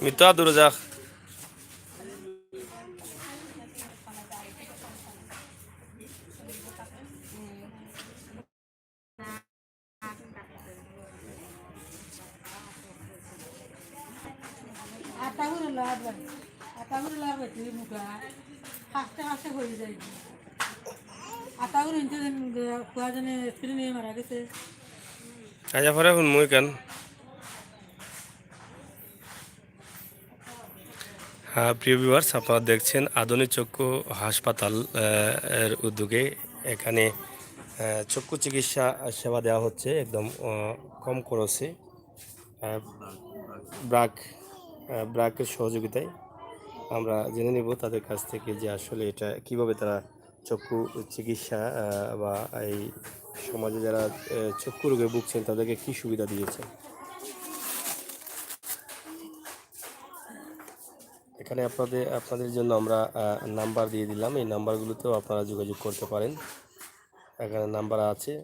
মিতা দূরে যা। আটাগুলো লাভ আটাগুলো লাভ হয়েছে মুখা ফাঁসতে ফাঁসতে হয়ে যায় আটাগুলো খোয়া জনে ফিরে নিয়ে মারা গেছে আজা পরে শুন মুই কেন। হ্যাঁ প্রিয় ভিউয়ার্স, আপনারা দেখছেন আধুনিক চক্ষু হাসপাতাল এর উদ্যোগে এখানে চক্ষু চিকিৎসা সেবা দেওয়া হচ্ছে একদম কম খরচে আহ, ব্রাক ব্রাকের সহযোগিতায়। আমরা জেনে নিব তাদের কাছ থেকে যে আসলে এটা কিভাবে তারা চক্ষু চিকিৎসা বা এই সমাজে যারা চক্ষু রোগে ভুগছেন তাদেরকে কি সুবিধা দিয়েছে। এখানে আপনাদের জন্য আমরা নাম্বার দিয়ে দিলাম, এই নাম্বারগুলোতেও আপনারা যোগাযোগ করতে পারেন। এখানে নাম্বার আছে।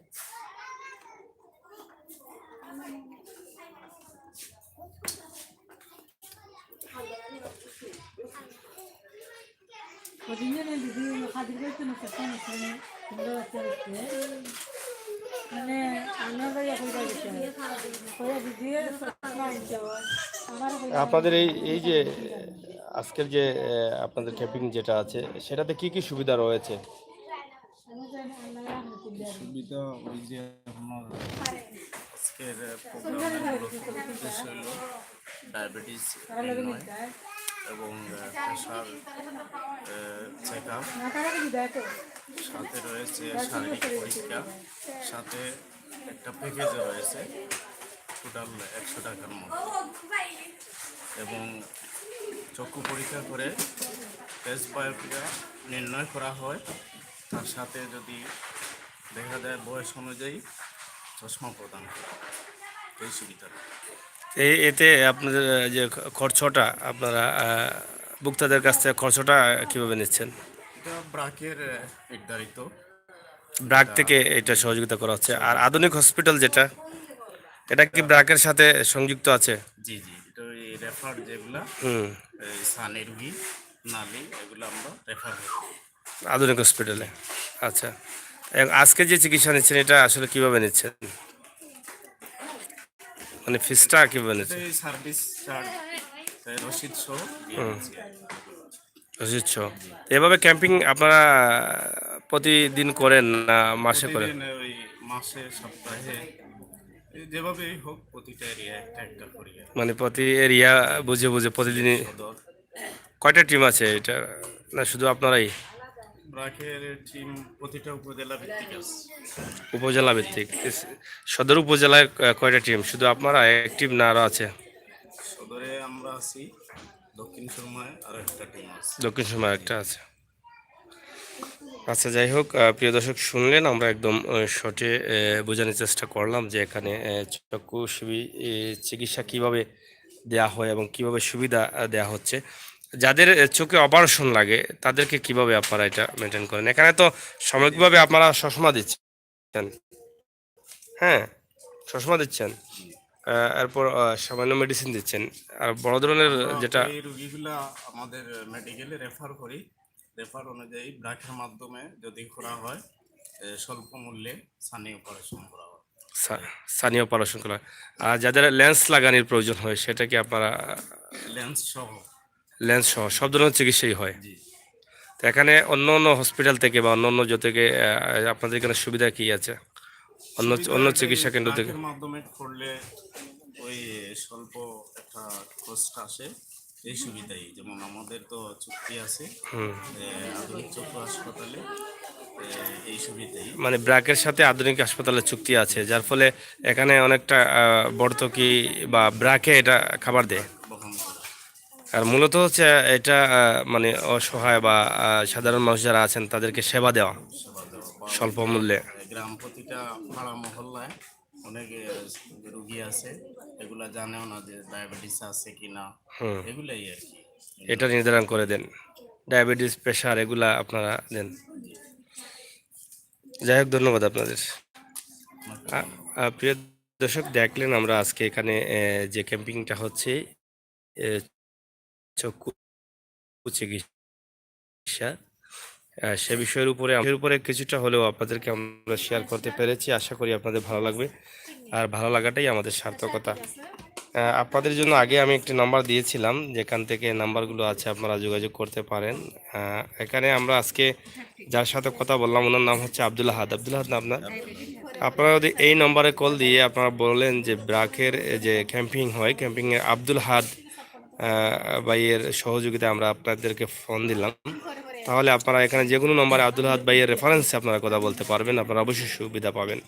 মানে আপনাদের এই এই যে আজকের যে আপনাদের ক্যাম্পিং যেটা আছে সেটাতে কি কি সুবিধা রয়েছে? সুবিধা ওই যে আপনার আজকের প্রোগ্রামের উদ্দেশ্য হল ডায়াবেটিস নির্ণয় এবং প্রেশার চেক আপ, সাথে রয়েছে শারীরিক পরীক্ষা, সাথে একটা প্যাকেজও রয়েছে টোটাল 100 টাকার মতো, এবং চক্ষু পরীক্ষা করে টেস্ট বায়োপিটা নির্ণয় করা হয়। তার সাথে যদি দেখা যায় বয়স অনুযায়ী চশমা প্রদান করা হয়। এই সুবিধাটা এতে আপনাদের যে খরচটা আপনারা ভোক্তাদের কাছ থেকে খরচটা কিভাবে নিচ্ছেন? এটা ব্রাকের নির্ধারিত ব্রাক এটা থেকে এটা সহযোগিতা করা হচ্ছে। আর সহযোগিতা। আধুনিক হসপিটাল যেটা, এটা কি এটা ব্রাকের সাথে সংযুক্ত আছে? জি জি, এটা ওই রেফার যেগুলা হুম। সানি রুগী, নালি, এগুলো আমরা রেফার করি। আধুনিক হসপিটালে। আচ্ছা, এবং আজকে যে চিকিৎসা নিচ্ছেন এটা আসলে কিভাবে নিচ্ছেন, মানে ফিসটা কিভাবে এটা নিচ্ছেন? এই সার্ভিস চার্জ রসিদ সহ দিয়ে হুম, দিচ্ছি আর কি। বুঝছো। এভাবে ক্যাম্পিং আপনারা প্রতিদিন করেন না মাসে করেন? প্রতিদিন ওই মাসে, সপ্তাহে, যেভাবেই হোক প্রতিটা এরিয়া একটা একটা করি আর কি। মানে প্রতি এরিয়া বুঝে বুঝে সিলেট প্রতিদিনই? সদর কয়টা টিম আছে এটা, না শুধু আপনারাই? ব্রাকের টিম প্রতিটা উপজেলা ভিত্তিক আছে। উপজেলা ভিত্তিক? সদর উপজেলায় কয়টা টিম? শুধু আপনারা এক টিম না আরও আছে? সদরে আমরা আছি, দক্ষিণ সুরমায় আরো একটা টিম আছে। দক্ষিণ সময় একটা আছে। আচ্ছা, যাই হোক, প্রিয় দর্শক শুনলেন, আমরা একদম শর্টে বোঝানোর চেষ্টা করলাম যে এখানে চক্ষু চিকিৎসা কিভাবে দেয়া হয় এবং কিভাবে সুবিধা দেয়া হচ্ছে। যাদের চোখে অপারেশন লাগে তাদেরকে কিভাবে আপনারা এটা মেনটেন করেন? এখানে তো জি সাময়িকভাবে জি আপনারা চশমা দিচ্ছেন, হ্যাঁ, চশমা দিচ্ছেন, জি। এরপর সামান্য মেডিসিন দিচ্ছেন। আর বড় ধরনের আমরা যেটা, ওই রুগীগুলা আমাদের মেডিকেলে রেফার করি। রেফার অনুযায়ী ব্রাকের মাধ্যমে যদি করা হয়, স্বল্প মূল্যে ছানি অপারেশন করা হয়। স্থানীয় অপারেশন করা হয়। আর যাদের লেন্স লাগানোর প্রয়োজন হয় সেটা কি আপনারা লেন্স সহ। লেন্স সহ সব ধরনের চিকিৎসাই হয়? জি। তো এখানে অন্য অন্য হসপিটাল থেকে বা অন্য অন্য থেকে আপনাদের এখানে সুবিধা কি আছে অন্য সুবিধা অন্য এটাই, চিকিৎসা কেন্দ্র থেকে? ব্রাকের মাধ্যমে করলে ওই স্বল্প একটা কষ্ট আসে। এই সুবিধাই, যেমন আমাদের তো চুক্তি আছে হুম। আধুনিক চক্ষু হাসপাতালে, এই সুবিধাই মানে ব্র্যাকের সাথে আধুনিক হাসপাতালের চুক্তি আছে, যার ফলে এখানে অনেকটা ভর্তুকি বা ব্র্যাকে এটা খাবার দেয়। ব্রাক বহন করে। আর মূলত হচ্ছে এটা মানে অসহায় বা সাধারণ মানুষ যারা আছেন তাদেরকে সেবা দেওয়া সেবা দেওয়া, বা ওই স্বল্প যে মূল্যে। গ্রাম প্রতিটা পাড়া মহল্লায় অনেক রুগী আছে, এগুলা জানেও না যে ডায়াবেটিস আছে কি না, হুম, এগুলাই আর কি এটা নির্ণয় করা। নির্ধারণ করে দেন। ডায়াবেটিস, প্রেশার এগুলা আপনারা দেন। যাই হোক, ধন্যবাদ আপনাদের। আপনাকে ধন্যবাদ। প্রিয় দর্শক, দেখলেন আমরা আজকে এখানে যে ক্যাম্পিংটা হচ্ছে এ, চক্ষু চিকিৎসা সে বিষয়ের উপরে কিছুটা হলেও আপনাদেরকে আমরা শেয়ার করতে পেরেছি। আশা করি আপনাদের ভালো লাগবে, আর ভালো লাগাটাই আমাদের সার্থকতা। আপনাদের জন্য আগে আমি একটি নাম্বার দিয়েছিলাম, যেখান থেকে নাম্বারগুলো আছে, আপনারা যোগাযোগ করতে পারেন। এখানে আমরা আজকে যার সাথে কথা বললাম ওনার নাম হচ্ছে আব্দুল আহাদ। আব্দুল আহাদ না আপনার? আপনারা যদি এই নম্বরে কল দিয়ে আপনারা বললেন যে ব্রাকের যে ক্যাম্পিং হয়, ক্যাম্পিংয়ে আব্দুল আহাদ ভাইয়ের সহযোগিতা আমরা আপনাদেরকে ফোন দিলাম, তাহলে আপনারা এখানে যে কোনো নম্বরে আব্দুল আহাদ ভাইয়ের রেফারেন্সে আপনারা কথা বলতে পারবেন, আপনারা অবশ্যই সুবিধা পাবেন।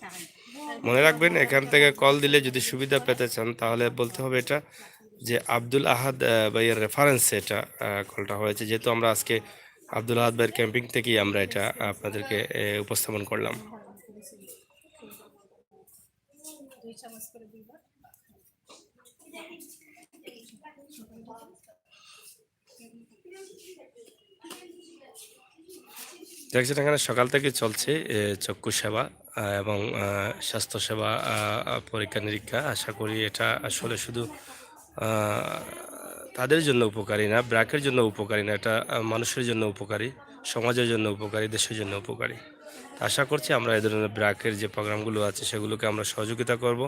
মনে রাখবেন, এখান থেকে কল দিলে যদি সুবিধা পেতে চান তাহলে বলতে হবে এটা যে আব্দুল আহাদ ভাইয়ের রেফারেন্সে এটা কলটা হয়েছে, যেহেতু আমরা আজকে আব্দুল আহাদ ভাইয়ের ক্যাম্পিং থেকেই আমরা এটা আপনাদেরকে উপস্থাপন করলাম। দেখছেন এখানে সকাল থেকে চলছে চক্ষু সেবা এবং স্বাস্থ্য সেবা, পরীক্ষা নিরীক্ষা। আশা করি এটা আসলে শুধু আহ, তাদের জন্য উপকারী না, ব্র্যাকের জন্য উপকারী না, এটা মানুষের জন্য উপকারী, সমাজের জন্য উপকারী, দেশের জন্য উপকারী। আশা করছি আমরা এই ধরনের ব্র্যাকের যে প্রোগ্রামগুলো আছে সেগুলোকে আমরা সহযোগিতা করব,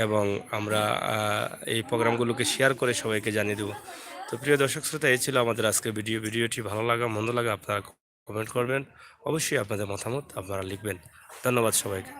এবং আমরা এই প্রোগ্রামগুলোকে শেয়ার করে সবাইকে জানিয়ে দেব। তো প্রিয় দর্শক শ্রোতা, এই ছিল আমাদের আজকের ভিডিওটি ভালো লাগা মন্দ লাগা আপনারা কমেন্ট করবেন, অবশ্যই আপনাদের মতামত আপনারা লিখবেন। ধন্যবাদ সবাইকে।